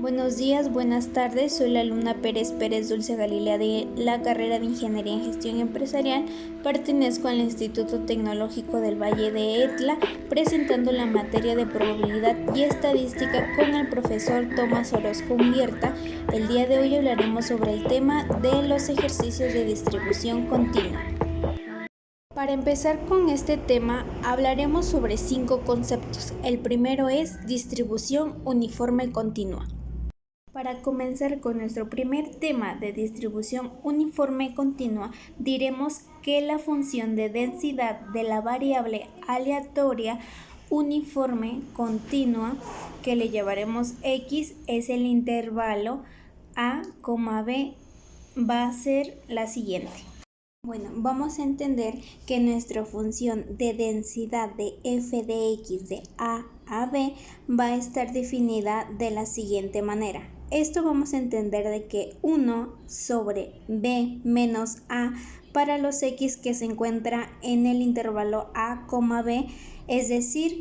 Buenos días, buenas tardes. Soy la alumna Pérez Dulce Galilea de la carrera de Ingeniería en Gestión Empresarial. Pertenezco al Instituto Tecnológico del Valle de Etla, presentando la materia de probabilidad y estadística con el profesor Tomás Orozco Ungüierta. El día de hoy hablaremos sobre el tema de los ejercicios de distribución continua. Para empezar con este tema, hablaremos sobre 5 conceptos. El primero es distribución uniforme continua. Para comenzar con nuestro primer tema de distribución uniforme continua, diremos que la función de densidad de la variable aleatoria uniforme continua, que le llamaremos x, es el intervalo a, b, va a ser la siguiente. Bueno, vamos a entender que nuestra función de densidad de f de x de a b va a estar definida de la siguiente manera. Esto vamos a entender de que 1 sobre b menos a para los x que se encuentra en el intervalo a, b, es decir,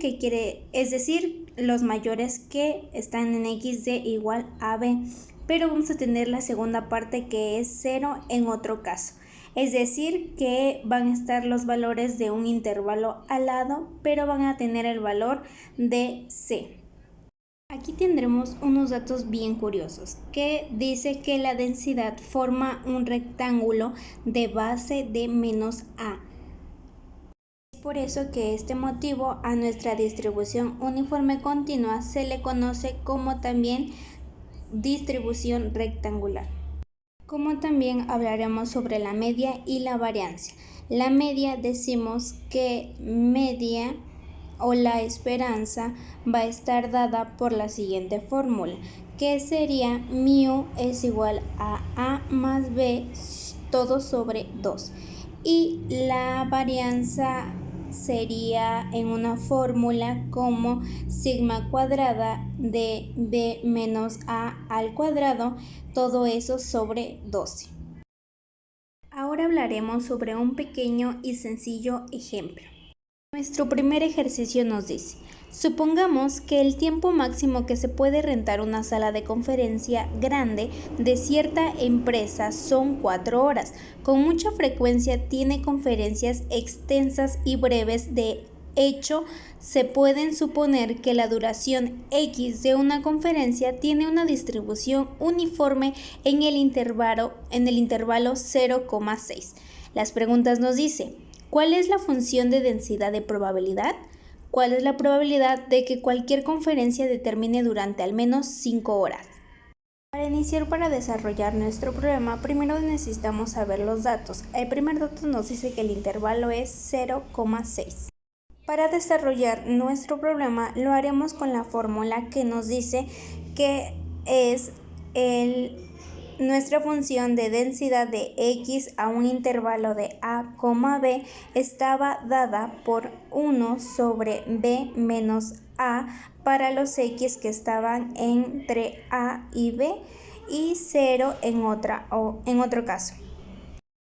los mayores que están en x de igual a b, pero vamos a tener la segunda parte que es 0 en otro caso. Es decir, que van a estar los valores de un intervalo al lado, pero van a tener el valor de c. Aquí tendremos unos datos bien curiosos, que dice que la densidad forma un rectángulo de base de menos a. Es por eso que este motivo a nuestra distribución uniforme continua se le conoce como también distribución rectangular. Como también hablaremos sobre la media y la varianza. La media decimos que media o la esperanza va a estar dada por la siguiente fórmula, que sería mu es igual a más b todo sobre 2. Y la varianza sería en una fórmula como sigma cuadrada de b menos a al cuadrado, todo eso sobre 12. Ahora hablaremos sobre un pequeño y sencillo ejemplo. Nuestro primer ejercicio nos dice: supongamos que el tiempo máximo que se puede rentar una sala de conferencia grande de cierta empresa son 4 horas. Con mucha frecuencia tiene conferencias extensas y breves. De hecho, se pueden suponer que la duración X de una conferencia tiene una distribución uniforme en el intervalo 0,6. Las preguntas nos dicen: ¿cuál es la función de densidad de probabilidad? ¿Cuál es la probabilidad de que cualquier conferencia determine durante al menos 5 horas? Para desarrollar nuestro problema, primero necesitamos saber los datos. El primer dato nos dice que el intervalo es 0,6. Para desarrollar nuestro problema lo haremos con la fórmula que nos dice que es nuestra función de densidad de x a un intervalo de a, b estaba dada por 1 sobre b menos a para los x que estaban entre a y b y 0 en otro caso.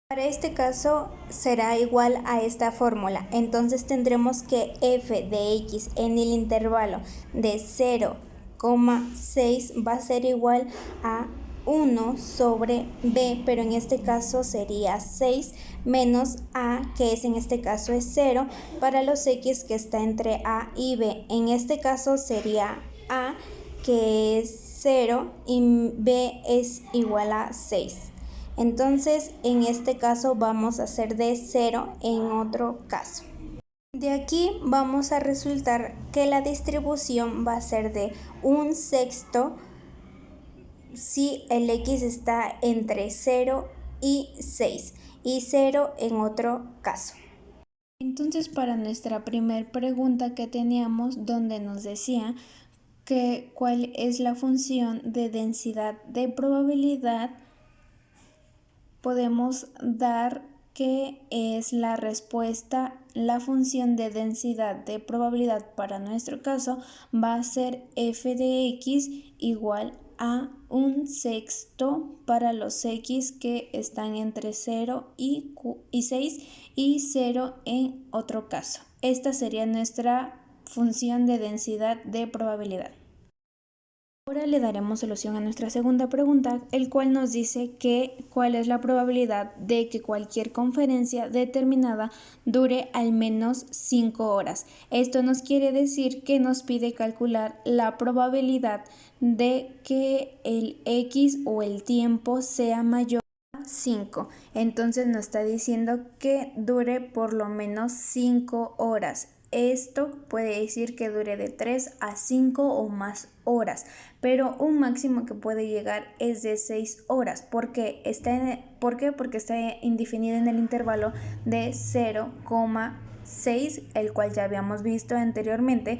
Para este caso será igual a esta fórmula, entonces tendremos que f de x en el intervalo de 0,6 va a ser igual a 1 sobre b, pero en este caso sería 6 menos a, que es en este caso es 0, para los x que está entre a y b. En este caso sería a, que es 0, y b es igual a 6. Entonces, en este caso vamos a hacer de 0 en otro caso. De aquí vamos a resultar que la distribución va a ser de 1/6 si el x está entre 0 y 6 y 0 en otro caso. Entonces, para nuestra primera pregunta que teníamos, donde nos decía que cuál es la función de densidad de probabilidad, podemos dar que es la respuesta, la función de densidad de probabilidad para nuestro caso va a ser f de x igual a 1/6 para los x que están entre 0 y 6 y 0 en otro caso. Esta sería nuestra función de densidad de probabilidad. Ahora le daremos solución a nuestra segunda pregunta, el cual nos dice que cuál es la probabilidad de que cualquier conferencia determinada dure al menos 5 horas. Esto nos quiere decir que nos pide calcular la probabilidad de que el X o el tiempo sea mayor a 5. Entonces nos está diciendo que dure por lo menos 5 horas. Esto puede decir que dure de 3 a 5 o más horas, pero un máximo que puede llegar es de 6 horas. ¿Por qué? Porque está indefinido en el intervalo de 0,6, el cual ya habíamos visto anteriormente.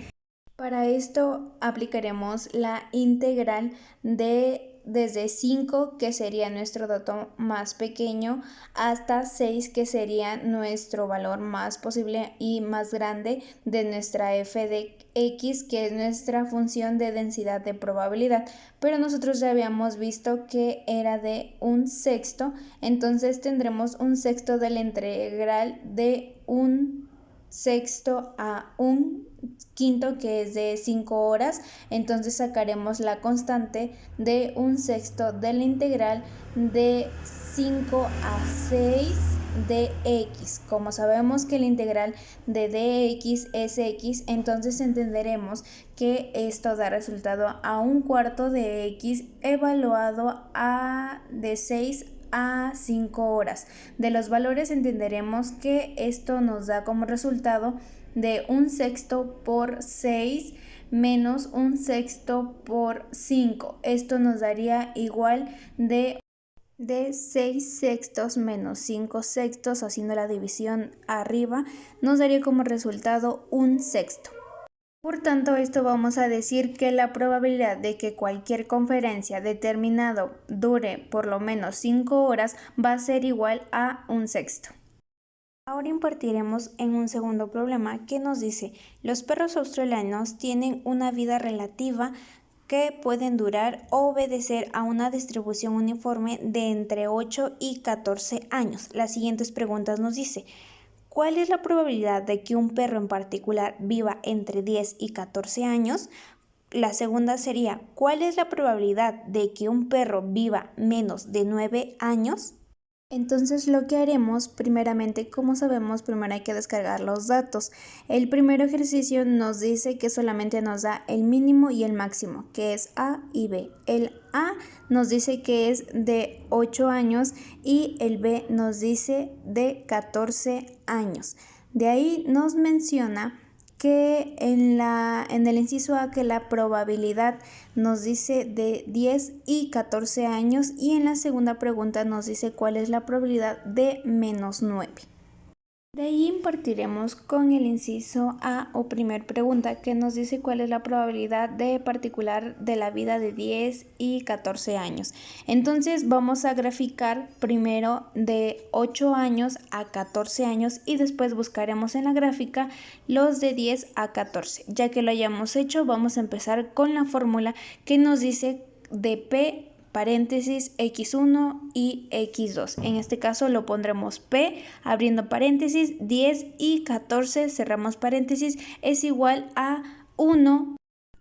Para esto aplicaremos la integral desde 5, que sería nuestro dato más pequeño, hasta 6, que sería nuestro valor más posible y más grande de nuestra f de x, que es nuestra función de densidad de probabilidad. Pero nosotros ya habíamos visto que era de un sexto, entonces tendremos un sexto de la integral de un sexto a un quinto, que es de 5 horas. Entonces sacaremos la constante de un sexto de la integral de 5 a 6 de x. Como sabemos que la integral de dx es x, entonces entenderemos que esto da resultado a un cuarto de x evaluado de 6 a 5 horas. De los valores entenderemos que esto nos da como resultado de un sexto por 6 menos un sexto por 5. Esto nos daría igual de 6 sextos menos 5 sextos, haciendo la división arriba, nos daría como resultado un sexto. Por tanto, esto vamos a decir que la probabilidad de que cualquier conferencia determinado dure por lo menos 5 horas va a ser igual a un sexto. Ahora impartiremos en un segundo problema que nos dice: los perros australianos tienen una vida relativa que pueden durar o obedecer a una distribución uniforme de entre 8 y 14 años. Las siguientes preguntas nos dice: ¿cuál es la probabilidad de que un perro en particular viva entre 10 y 14 años? La segunda sería: ¿cuál es la probabilidad de que un perro viva menos de 9 años? Entonces lo que haremos primeramente, como sabemos, primero hay que descargar los datos. El primer ejercicio nos dice que solamente nos da el mínimo y el máximo, que es A y B. El A nos dice que es de 8 años y el B nos dice de 14 años. De ahí nos menciona que en el inciso A que la probabilidad nos dice de 10 y 14 años, y en la segunda pregunta nos dice cuál es la probabilidad de menos 9. De ahí impartiremos con el inciso A o primer pregunta, que nos dice cuál es la probabilidad de particular de la vida de 10 y 14 años. Entonces vamos a graficar primero de 8 años a 14 años y después buscaremos en la gráfica los de 10 a 14. Ya que lo hayamos hecho, vamos a empezar con la fórmula que nos dice de P paréntesis x1 y x2. En este caso lo pondremos P abriendo paréntesis, 10 y 14 cerramos paréntesis, es igual a 1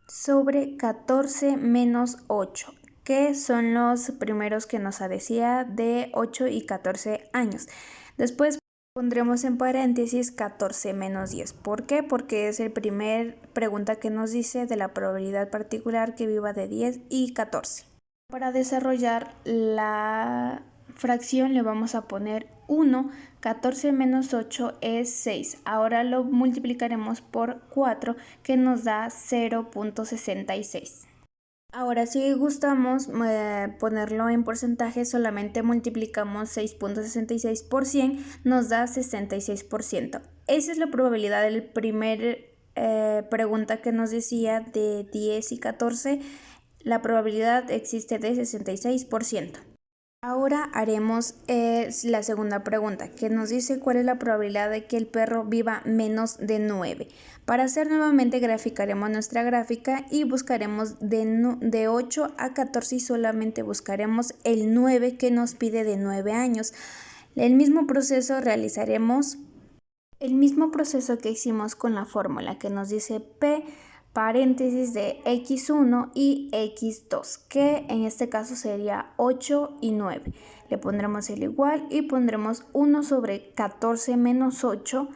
sobre 14 menos 8, que son los primeros que nos decía de 8 y 14 años. Después pondremos en paréntesis 14 menos 10. ¿Por qué? Porque es el primer pregunta que nos dice de la probabilidad particular que viva de 10 y 14. Para desarrollar la fracción le vamos a poner 1, 14 menos 8 es 6. Ahora lo multiplicaremos por 4, que nos da 0.66. Ahora, si gustamos ponerlo en porcentaje, solamente multiplicamos 6.66 por 100, nos da 66%. Esa es la probabilidad del primer pregunta que nos decía de 10 y 14. La probabilidad existe de 66%. Ahora haremos la segunda pregunta, que nos dice cuál es la probabilidad de que el perro viva menos de 9. Para hacer nuevamente graficaremos nuestra gráfica y buscaremos de 8 a 14 y solamente buscaremos el 9 que nos pide de 9 años. El mismo proceso realizaremos, el mismo proceso que hicimos con la fórmula que nos dice P paréntesis de x1 y x2, que en este caso sería 8 y 9. Le pondremos el igual y pondremos 1 sobre 14 menos 8,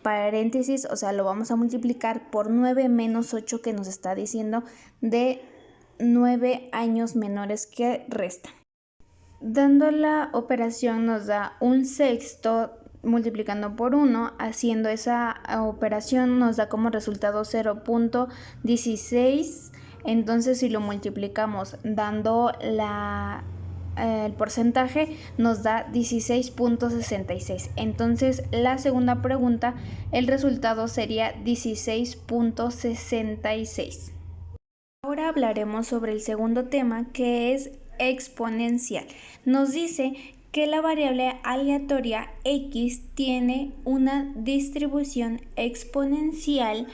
paréntesis, o sea, lo vamos a multiplicar por 9 menos 8, que nos está diciendo de 9 años menores que restan. Dando la operación nos da un sexto multiplicando por 1, haciendo esa operación nos da como resultado 0.16. Entonces si lo multiplicamos dando el porcentaje nos da 16.66. Entonces la segunda pregunta, el resultado sería 16.66. Ahora hablaremos sobre el segundo tema, que es exponencial. Nos dice que la variable aleatoria x tiene una distribución exponencial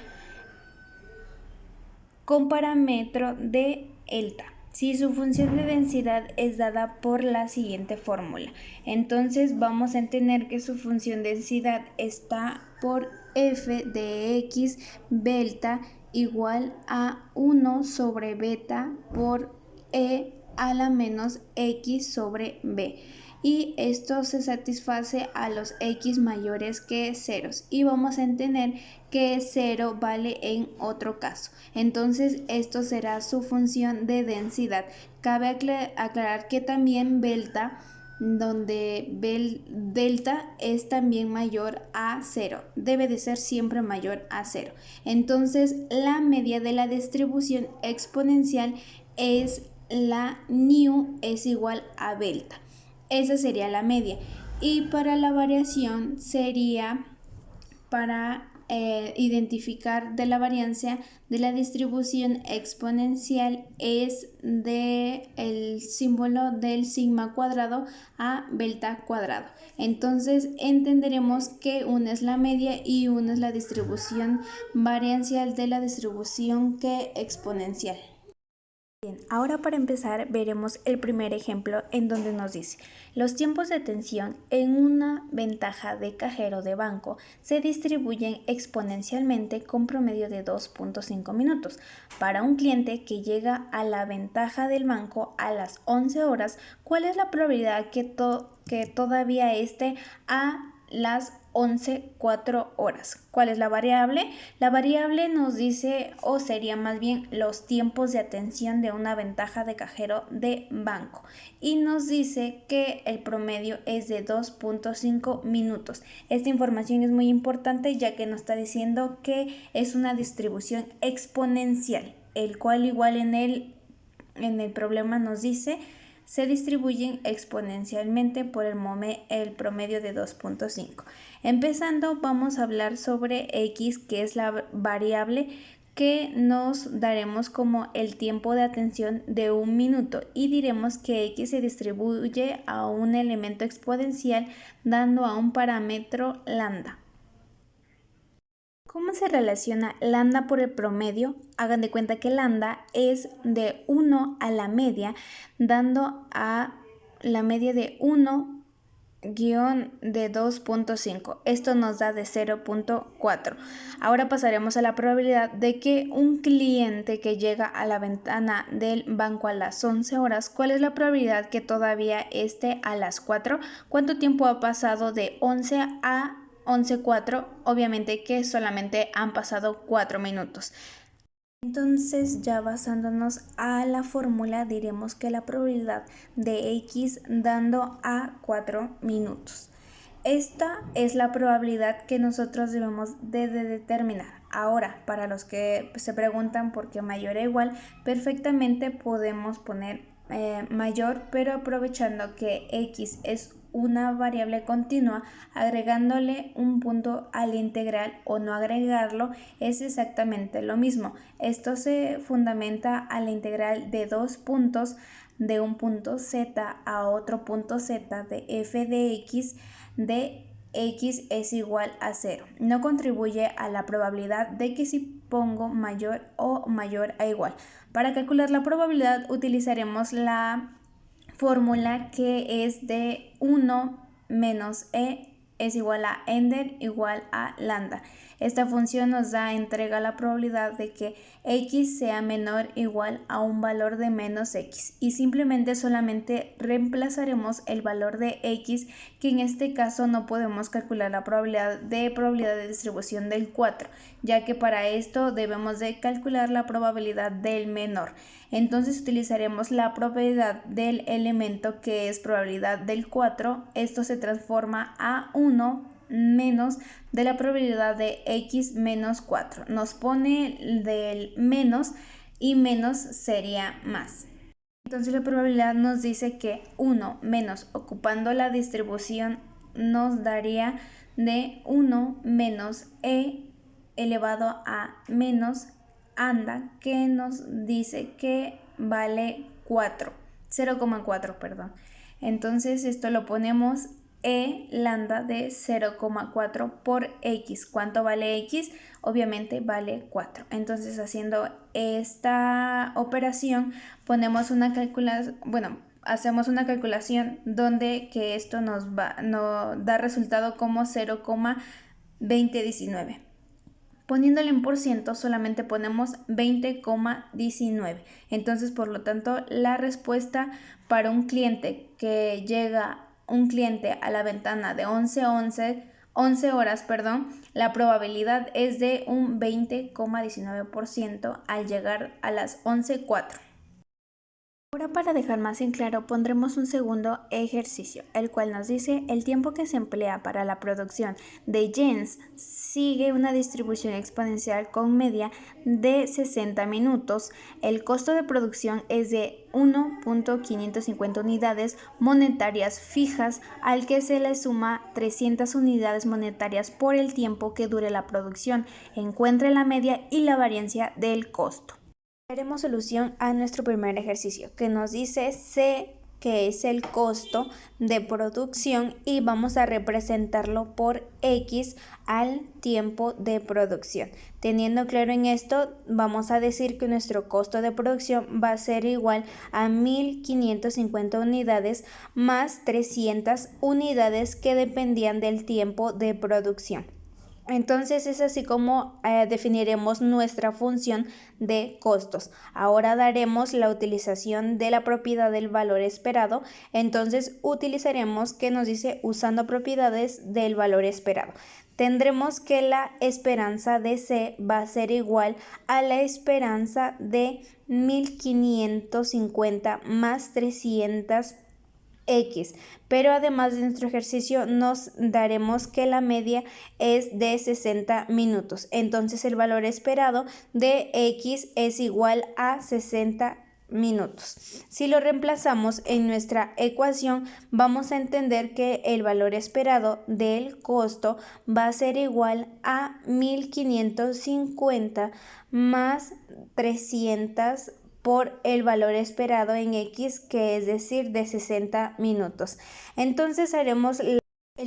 con parámetro de delta si su función de densidad es dada por la siguiente fórmula. Entonces vamos a entender que su función de densidad está por f de x delta igual a 1 sobre beta por e a la menos x sobre b, y esto se satisface a los x mayores que ceros, y vamos a entender que 0 vale en otro caso. Entonces esto será su función de densidad. Cabe aclarar que también delta, donde delta es también mayor a 0, debe de ser siempre mayor a 0. Entonces la media de la distribución exponencial es la nu es igual a delta. Esa sería la media. Y para la variación sería para identificar de la variancia de la distribución exponencial es el símbolo del sigma cuadrado a delta cuadrado. Entonces entenderemos que una es la media y una es la distribución variancial de la distribución que exponencial. Bien, ahora para empezar veremos el primer ejemplo en donde nos dice: los tiempos de atención en una ventaja de cajero de banco se distribuyen exponencialmente con promedio de 2.5 minutos. Para un cliente que llega a la ventaja del banco a las 11 horas, ¿cuál es la probabilidad que todavía esté a las 4 horas? ¿Cuál es la variable? La variable nos dice, o sería más bien los tiempos de atención de una ventaja de cajero de banco, y nos dice que el promedio es de 2.5 minutos. Esta información es muy importante ya que nos está diciendo que es una distribución exponencial, el cual igual en el problema nos dice se distribuyen exponencialmente por el promedio de 2.5. Empezando, vamos a hablar sobre x, que es la variable que nos daremos como el tiempo de atención de 1 minuto, y diremos que x se distribuye a un elemento exponencial dando a un parámetro lambda. ¿Cómo se relaciona lambda por el promedio? Hagan de cuenta que lambda es de 1 a la media, dando a la media de 1 de 2.5. Esto nos da de 0.4. Ahora pasaremos a la probabilidad de que un cliente que llega a la ventana del banco a las 11 horas, ¿cuál es la probabilidad que todavía esté a las 4? ¿Cuánto tiempo ha pasado de 11 a 11:04? Obviamente que solamente han pasado 4 minutos. Entonces, ya basándonos a la fórmula, diremos que la probabilidad de x dando a 4 minutos. Esta es la probabilidad que nosotros debemos de determinar. Ahora, para los que se preguntan por qué mayor o igual, perfectamente podemos poner mayor, pero aprovechando que x es una variable continua, agregándole un punto al integral o no agregarlo es exactamente lo mismo. Esto se fundamenta a la integral de dos puntos, de un punto z a otro punto z de f de x es igual a 0. No contribuye a la probabilidad de que si pongo mayor o mayor a igual. Para calcular la probabilidad utilizaremos la fórmula que es de 1 menos e es igual a Ender igual a lambda. Esta función nos entrega la probabilidad de que x sea menor o igual a un valor de menos x y simplemente solamente reemplazaremos el valor de x, que en este caso no podemos calcular la probabilidad de distribución del 4, ya que para esto debemos de calcular la probabilidad del menor. Entonces utilizaremos la probabilidad del elemento, que es probabilidad del 4. Esto se transforma a 1 menos de la probabilidad de x menos 4. Nos pone del menos y menos sería más. Entonces la probabilidad nos dice que 1 menos, ocupando la distribución, nos daría de 1 menos e elevado a menos anda, que nos dice que vale 4, 0,4, perdón. Entonces esto lo ponemos lambda de 0,4 por x. ¿Cuánto vale x? Obviamente vale 4. Entonces, haciendo esta operación, hacemos una calculación donde que esto nos da resultado como 0,2019. Poniéndole en por ciento, solamente ponemos 20,19. Entonces, por lo tanto, la respuesta para un cliente que llega a la ventana de 11 horas, la probabilidad es de un 20,19% al llegar a las 11:04. Ahora, para dejar más en claro, pondremos un segundo ejercicio, el cual nos dice: el tiempo que se emplea para la producción de Jens sigue una distribución exponencial con media de 60 minutos. El costo de producción es de 1.550 unidades monetarias fijas, al que se le suma 300 unidades monetarias por el tiempo que dure la producción. Encuentre la media y la variancia del costo. Daremos solución a nuestro primer ejercicio, que nos dice C, que es el costo de producción, y vamos a representarlo por x al tiempo de producción. Teniendo claro en esto, vamos a decir que nuestro costo de producción va a ser igual a 1550 unidades más 300 unidades que dependían del tiempo de producción. Entonces es así como definiremos nuestra función de costos. Ahora daremos la utilización de la propiedad del valor esperado. Entonces utilizaremos, que nos dice, usando propiedades del valor esperado. Tendremos que la esperanza de C va a ser igual a la esperanza de 1550 más 300 x, pero además de nuestro ejercicio nos daremos que la media es de 60 minutos. Entonces el valor esperado de x es igual a 60 minutos. Si lo reemplazamos en nuestra ecuación, vamos a entender que el valor esperado del costo va a ser igual a 1550 más 300 por el valor esperado en x, que es decir, de 60 minutos. Entonces haremos el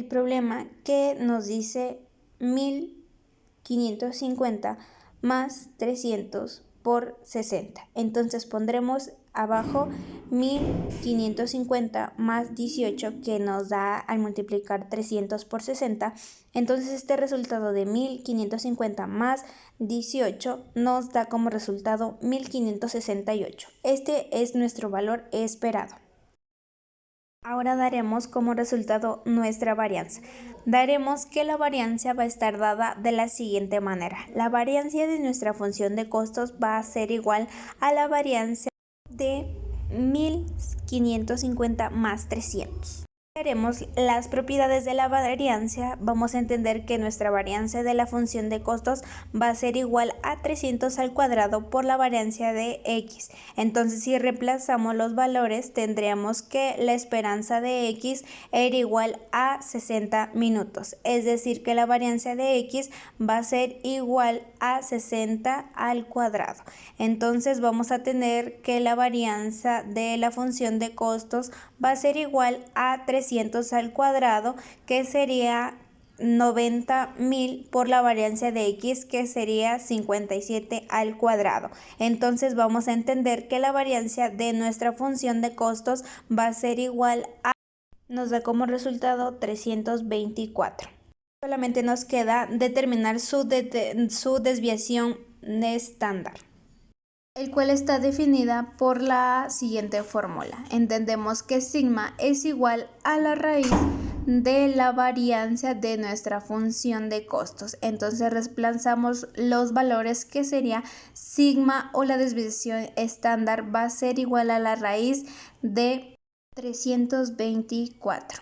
problema que nos dice 1550 más 300 por 60. Entonces pondremos abajo 1550 más 18, que nos da, al multiplicar 300 por 60, entonces este resultado de 1550 más 18 nos da como resultado 1568. Este es nuestro valor esperado. Ahora daremos como resultado nuestra varianza. Daremos que la varianza va a estar dada de la siguiente manera. La varianza de nuestra función de costos va a ser igual a la varianza de 1550 más 300. Veremos las propiedades de la varianza. Vamos a entender que nuestra varianza de la función de costos va a ser igual a 300 al cuadrado por la varianza de x. Entonces, si reemplazamos los valores, tendríamos que la esperanza de x era igual a 60 minutos. Es decir, que la varianza de x va a ser igual a 60 al cuadrado. Entonces, vamos a tener que la varianza de la función de costos va a ser igual a 300 al cuadrado, que sería 90.000 por la varianza de x, que sería 57 al cuadrado. Entonces vamos a entender que la varianza de nuestra función de costos va a ser igual a nos da como resultado 324. Solamente nos queda determinar su desviación estándar, el cual está definida por la siguiente fórmula. Entendemos que sigma es igual a la raíz de la varianza de nuestra función de costos. Entonces reemplazamos los valores, que sería sigma, o la desviación estándar va a ser igual a la raíz de 324.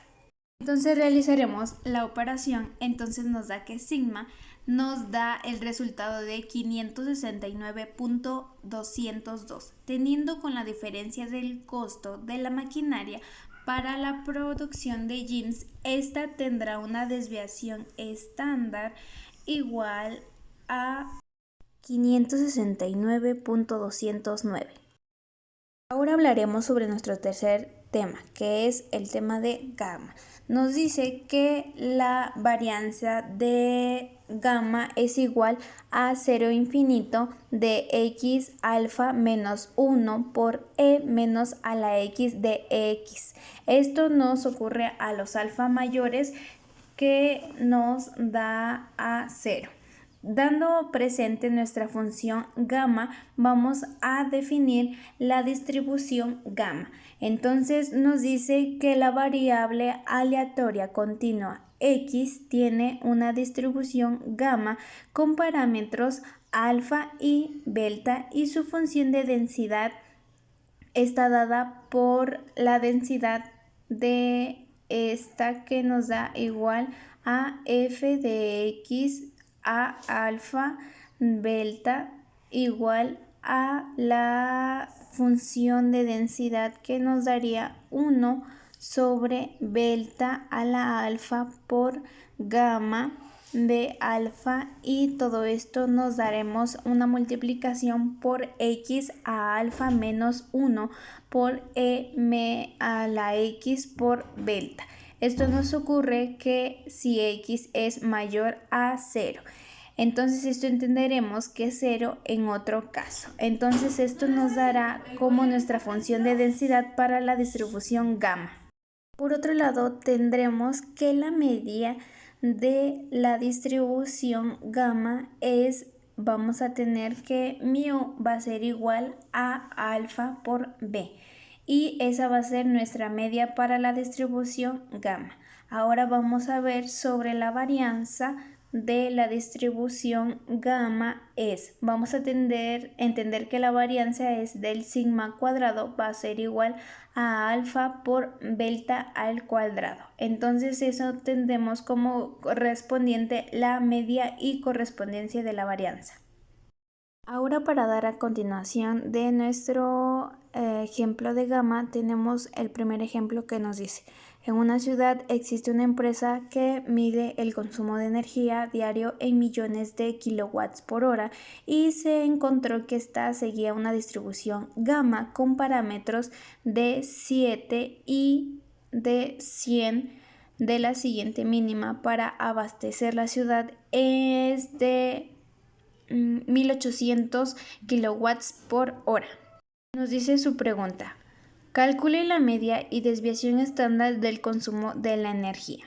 Entonces realizaremos la operación. Entonces nos da que sigma nos da el resultado de 569.202, teniendo con la diferencia del costo de la maquinaria para la producción de jeans. Esta tendrá una desviación estándar igual a 569.209. Ahora hablaremos sobre nuestro tercer tema, que es el tema de gamma. Nos dice que la varianza de gamma es igual a 0 infinito de x alfa menos 1 por e menos a la x de x. Esto nos ocurre a los alfa mayores, que nos da a 0. Dando presente nuestra función gamma, vamos a definir la distribución gamma. Entonces nos dice que la variable aleatoria continua x tiene una distribución gamma con parámetros alfa y beta, y su función de densidad está dada por la densidad de esta, que nos da igual a f de x a alfa beta igual a la función de densidad, que nos daría 1 sobre beta a la alfa por gamma de alfa, y todo esto nos daremos una multiplicación por x a alfa menos 1 por e a la x por beta. Esto nos ocurre que si x es mayor a 0. Entonces esto entenderemos que es 0 en otro caso. Entonces esto nos dará como nuestra función de densidad para la distribución gamma. Por otro lado, tendremos que la media de la distribución gamma vamos a tener que mu va a ser igual a alfa por b, y esa va a ser nuestra media para la distribución gamma. Ahora vamos a ver sobre la varianza de la distribución gamma. Vamos a entender que la varianza es del sigma cuadrado, va a ser igual a alfa por beta al cuadrado. Entonces eso tendremos como correspondiente la media y correspondencia de la varianza. Ahora, para dar a continuación de nuestro ejemplo de gamma, tenemos el primer ejemplo que nos dice: en una ciudad existe una empresa que mide el consumo de energía diario en millones de kilowatts por hora, y se encontró que esta seguía una distribución gamma con parámetros de 7 y de 100. De la siguiente mínima para abastecer la ciudad es de 1800 kilowatts por hora. Nos dice su pregunta: calcule la media y desviación estándar del consumo de la energía.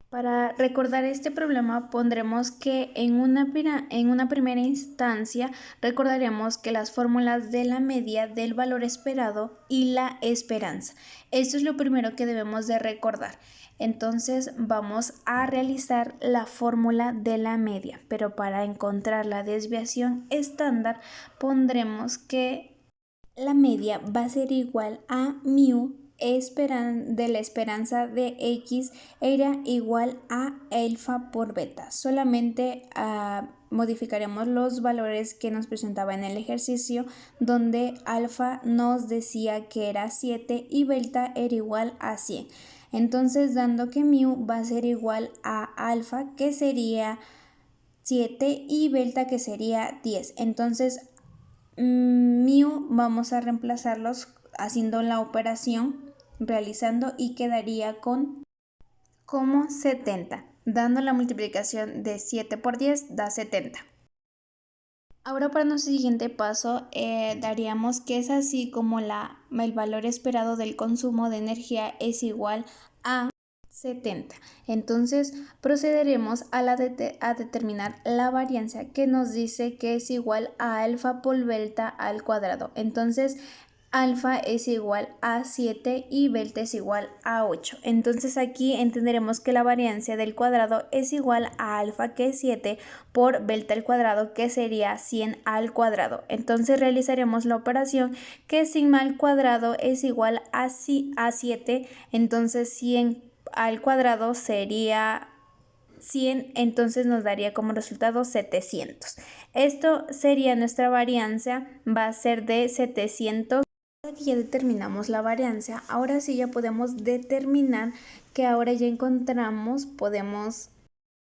Para recordar este problema, pondremos que en una primera instancia recordaremos que las fórmulas de la media, del valor esperado y la esperanza. Esto es lo primero que debemos de recordar. Entonces vamos a realizar la fórmula de la media, pero para encontrar la desviación estándar pondremos que la media va a ser igual a mu de la esperanza de x era igual a alfa por beta. Solamente modificaremos los valores que nos presentaba en el ejercicio, donde alfa nos decía que era 7 y beta era igual a 100. Entonces, dando que mu va a ser igual a alfa, que sería 7, y beta, que sería 10. Entonces mu vamos a reemplazarlos haciendo la operación, realizando, y quedaría como 70. Dando la multiplicación de 7 por 10 da 70. Ahora para nuestro siguiente paso daríamos que es así como el valor esperado del consumo de energía es igual a 70. Entonces procederemos a determinar la varianza que nos dice que es igual a alfa por delta al cuadrado. Entonces alfa es igual a 7 y delta es igual a 8. Entonces aquí entenderemos que la varianza del cuadrado es igual a alfa, que es 7, por delta al cuadrado, que sería 100 al cuadrado. Entonces realizaremos la operación que sigma al cuadrado es igual a 7. Entonces 100 al cuadrado sería 100, entonces nos daría como resultado 700. Esto sería nuestra varianza, va a ser de 700. Ahora que ya determinamos la varianza, ahora sí ya podemos determinar que ahora ya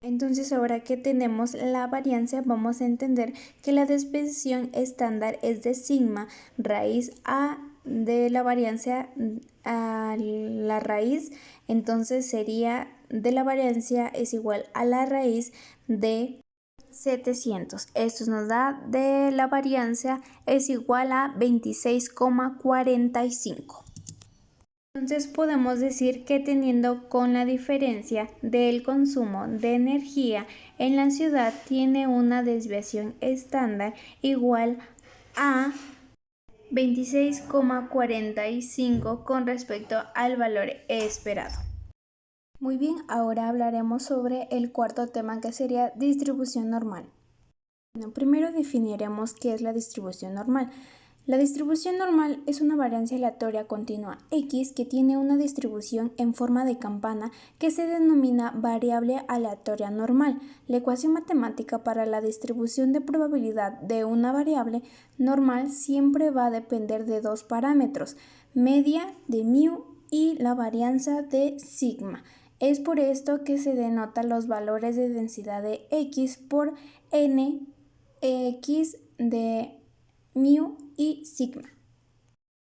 entonces ahora que tenemos la varianza, vamos a entender que la dispersión estándar es de sigma raíz a de la varianza a la raíz, entonces sería de la varianza es igual a la raíz de 700. Esto nos da de la varianza es igual a 26,45. Entonces podemos decir que teniendo con la diferencia del consumo de energía en la ciudad tiene una desviación estándar igual a 26,45 con respecto al valor esperado. Muy bien, ahora hablaremos sobre el cuarto tema, que sería distribución normal. Bueno, primero definiremos qué es la distribución normal. La distribución normal es una varianza aleatoria continua X que tiene una distribución en forma de campana que se denomina variable aleatoria normal. La ecuación matemática para la distribución de probabilidad de una variable normal siempre va a depender de dos parámetros, media de mu y la varianza de sigma. Es por esto que se denotan los valores de densidad de X por n X de mu y sigma.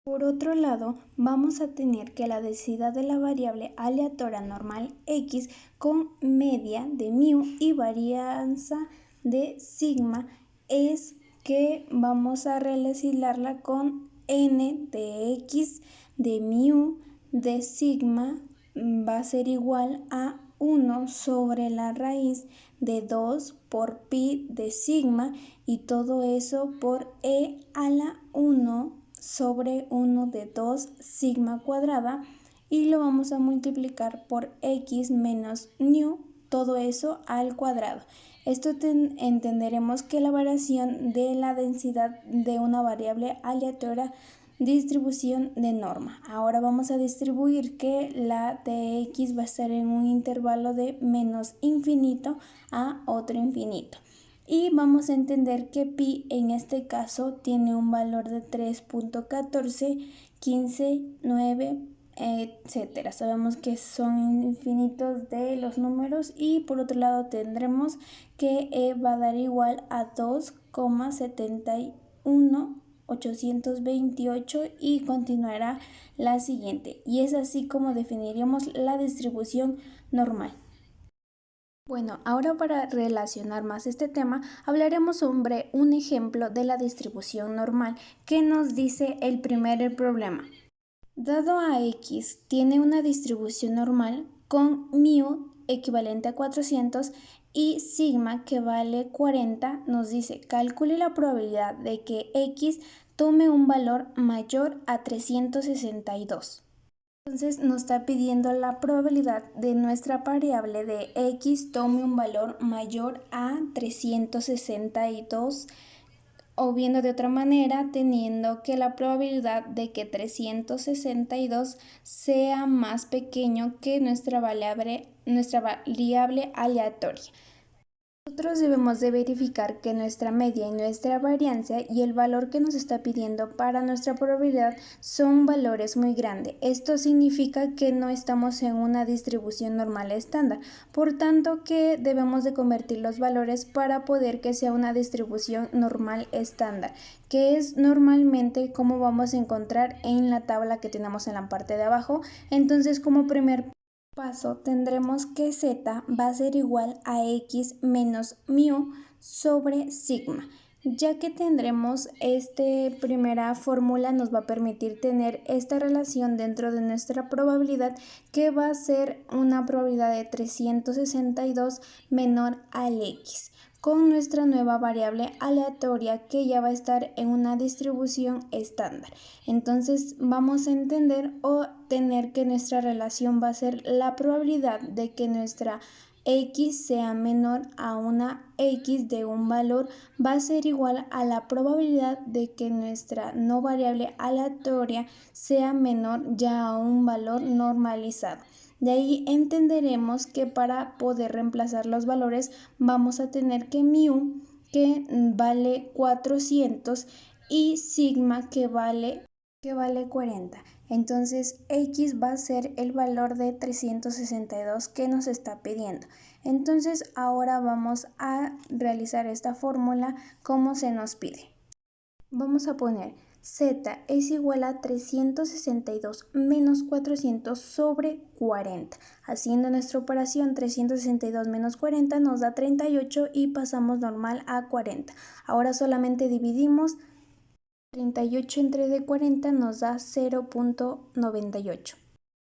Por otro lado, vamos a tener que la densidad de la variable aleatoria normal X con media de mu y varianza de sigma es que vamos a relacionarla con n de X de mu de sigma va a ser igual a 1 sobre la raíz de 2 por pi de sigma y todo eso por e a la 1 sobre 1 de 2 sigma cuadrada y lo vamos a multiplicar por x menos nu, todo eso al cuadrado. Esto entenderemos que la variación de la densidad de una variable aleatoria distribución de norma. Ahora vamos a distribuir que la de x va a estar en un intervalo de menos infinito a otro infinito. Y vamos a entender que pi en este caso tiene un valor de 3.14, 15, 9, etcétera. Sabemos que son infinitos de los números y por otro lado tendremos que e va a dar igual a 2,71828 y continuará la siguiente. Y es así como definiríamos la distribución normal. Bueno, ahora para relacionar más este tema, hablaremos sobre un ejemplo de la distribución normal que nos dice el primer problema. Dado a X tiene una distribución normal con mu equivalente a 400 y sigma que vale 40, nos dice calcule la probabilidad de que X tome un valor mayor a 362. Entonces nos está pidiendo la probabilidad de nuestra variable de X tome un valor mayor a 362, o viendo de otra manera, teniendo que la probabilidad de que 362 sea más pequeño que nuestra variable aleatoria. Nosotros debemos de verificar que nuestra media y nuestra varianza y el valor que nos está pidiendo para nuestra probabilidad son valores muy grandes. Esto significa que no estamos en una distribución normal estándar. Por tanto, que debemos de convertir los valores para poder que sea una distribución normal estándar, que es normalmente como vamos a encontrar en la tabla que tenemos en la parte de abajo. Entonces, como primer paso tendremos que z va a ser igual a x menos mu sobre sigma. ya que tendremos esta primera fórmula nos va a permitir tener esta relación dentro de nuestra probabilidad, que va a ser una probabilidad de 362 menor al x, con nuestra nueva variable aleatoria que ya va a estar en una distribución estándar. Entonces vamos a entender o tener que nuestra relación va a ser la probabilidad de que nuestra x sea menor a una x de un valor va a ser igual a la probabilidad de que nuestra no variable aleatoria sea menor ya a un valor normalizado. De ahí entenderemos que para poder reemplazar los valores vamos a tener que mu, que vale 400, y sigma, que vale 40. Entonces x va a ser el valor de 362 que nos está pidiendo. Entonces ahora vamos a realizar esta fórmula como se nos pide. Vamos a poner z es igual a 362 menos 400 sobre 40. Haciendo nuestra operación, 362 menos 40 nos da 38 y pasamos normal a 40. Ahora solamente dividimos. 38 entre de 40 nos da 0.98.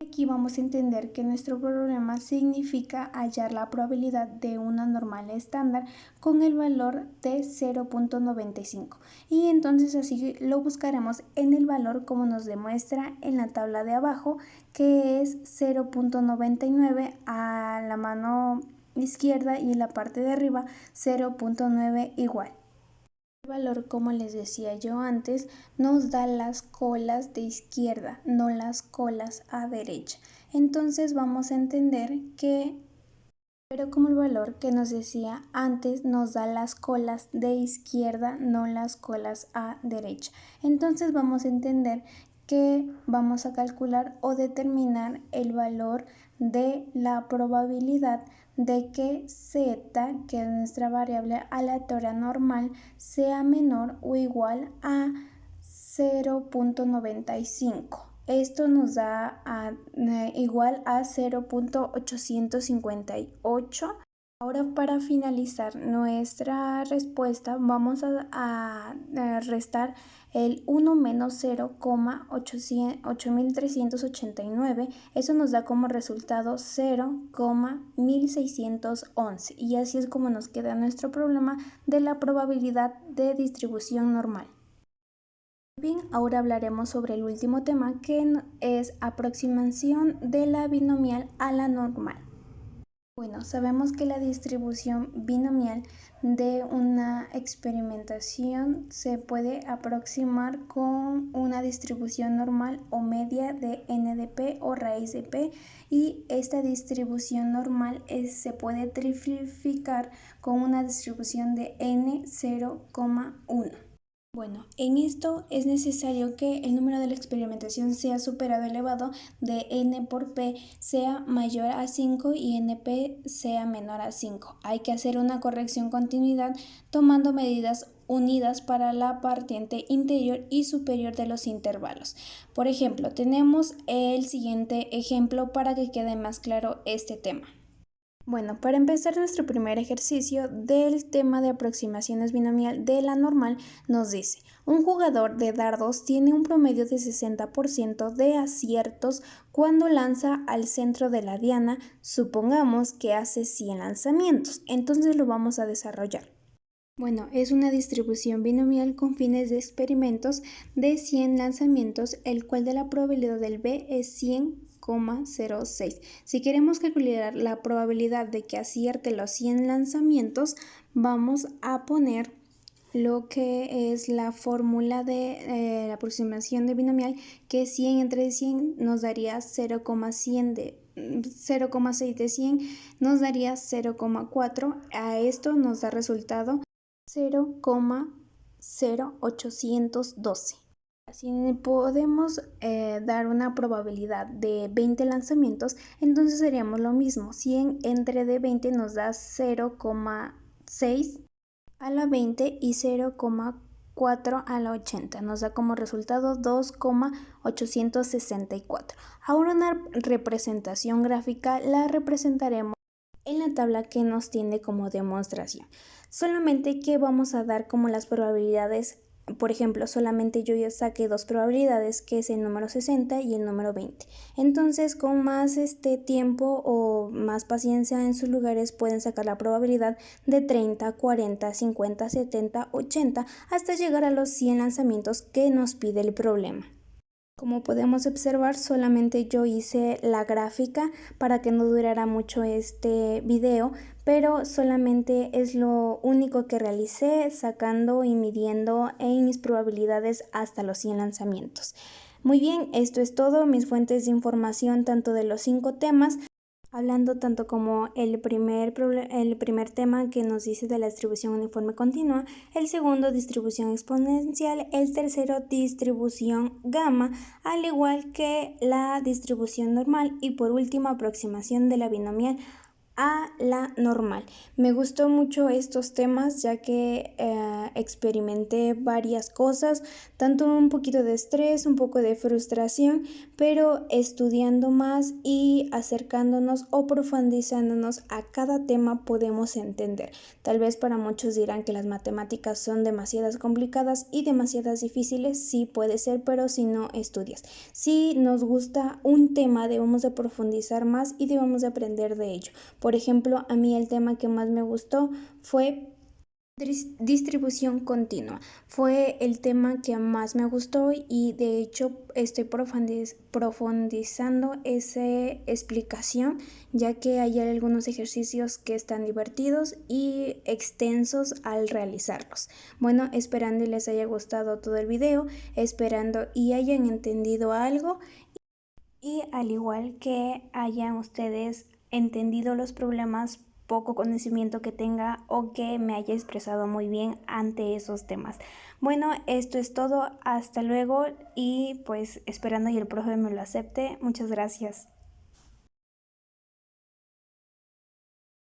Aquí vamos a entender que nuestro problema significa hallar la probabilidad de una normal estándar con el valor de 0.95, y entonces así lo buscaremos en el valor como nos demuestra en la tabla de abajo, que es 0.99 a la mano izquierda y en la parte de arriba 0.9 igual. El valor, como les decía yo antes, nos da las colas de izquierda, no las colas a derecha. Entonces vamos a entender que, pero como el valor que nos decía antes nos da las colas de izquierda, no las colas a derecha. Entonces vamos a entender que vamos a calcular o determinar el valor de la probabilidad de que z, que es nuestra variable aleatoria normal, sea menor o igual a 0.95. Esto nos da igual a 0.858. Ahora, para finalizar nuestra respuesta, vamos a restar el 1 menos 0,8389. Eso nos da como resultado 0,1611. Y así es como nos queda nuestro problema de la probabilidad de distribución normal. Bien, ahora hablaremos sobre el último tema, que es aproximación de la binomial a la normal. Bueno, sabemos que la distribución binomial de una experimentación se puede aproximar con una distribución normal o media de n de p o raíz de p, y esta distribución normal se puede triplificar con una distribución de n 0,1. Bueno, en esto es necesario que el número de la experimentación sea superado elevado de n por p sea mayor a 5 y np sea menor a 5. Hay que hacer una corrección continuidad tomando medidas unidas para la partiente interior y superior de los intervalos. Por ejemplo, tenemos el siguiente ejemplo para que quede más claro este tema. Bueno, para empezar nuestro primer ejercicio del tema de aproximaciones binomial de la normal, nos dice: un jugador de dardos tiene un promedio de 60% de aciertos cuando lanza al centro de la diana. Supongamos que hace 100 lanzamientos, entonces lo vamos a desarrollar. Bueno, es una distribución binomial con fines de experimentos de 100 lanzamientos, el cual de la probabilidad del B es 100,06. Si queremos calcular la probabilidad de que acierte los 100 lanzamientos, vamos a poner lo que es la fórmula de la aproximación de binomial, que 100 entre 100 nos daría 0,6 de 100 nos daría 0,4. A esto nos da resultado 0,0812. Si podemos dar una probabilidad de 20 lanzamientos, entonces haríamos lo mismo. 100 entre de 20 nos da 0,6 a la 20 y 0,4 a la 80. Nos da como resultado 2,864. Ahora una representación gráfica la representaremos en la tabla que nos tiene como demostración. solamente que vamos a dar como las probabilidades. Por ejemplo, solamente yo ya saqué dos probabilidades, que es el número 60 y el número 20. Entonces, con más tiempo o más paciencia en sus lugares, pueden sacar la probabilidad de 30, 40, 50, 70, 80, hasta llegar a los 100 lanzamientos que nos pide el problema. Como podemos observar, solamente yo hice la gráfica para que no durara mucho este video, pero solamente es lo único que realicé, sacando y midiendo en mis probabilidades hasta los 100 lanzamientos. Muy bien, esto es todo, mis fuentes de información tanto de los 5 temas, hablando tanto como el primer tema que nos dice de la distribución uniforme continua, el segundo distribución exponencial, el tercero distribución gamma, al igual que la distribución normal y por último aproximación de la binomial a la normal. Me gustó mucho estos temas ya que experimenté varias cosas, tanto un poquito de estrés, un poco de frustración, pero estudiando más y acercándonos o profundizándonos a cada tema podemos entender. Tal vez para muchos dirán que las matemáticas son demasiadas complicadas y demasiadas difíciles, sí puede ser, pero si no estudias. Si nos gusta un tema debemos de profundizar más y debemos de aprender de ello. Por ejemplo, a mí el tema que más me gustó fue distribución continua. Fue el tema que más me gustó y de hecho estoy profundizando esa explicación, ya que hay algunos ejercicios que están divertidos y extensos al realizarlos. Bueno, esperando y les haya gustado todo el video, esperando y hayan entendido algo y al igual que hayan ustedes entendido los problemas, poco conocimiento que tenga o que me haya expresado muy bien ante esos temas. Bueno, esto es todo, hasta luego y pues esperando y el profe me lo acepte. Muchas gracias.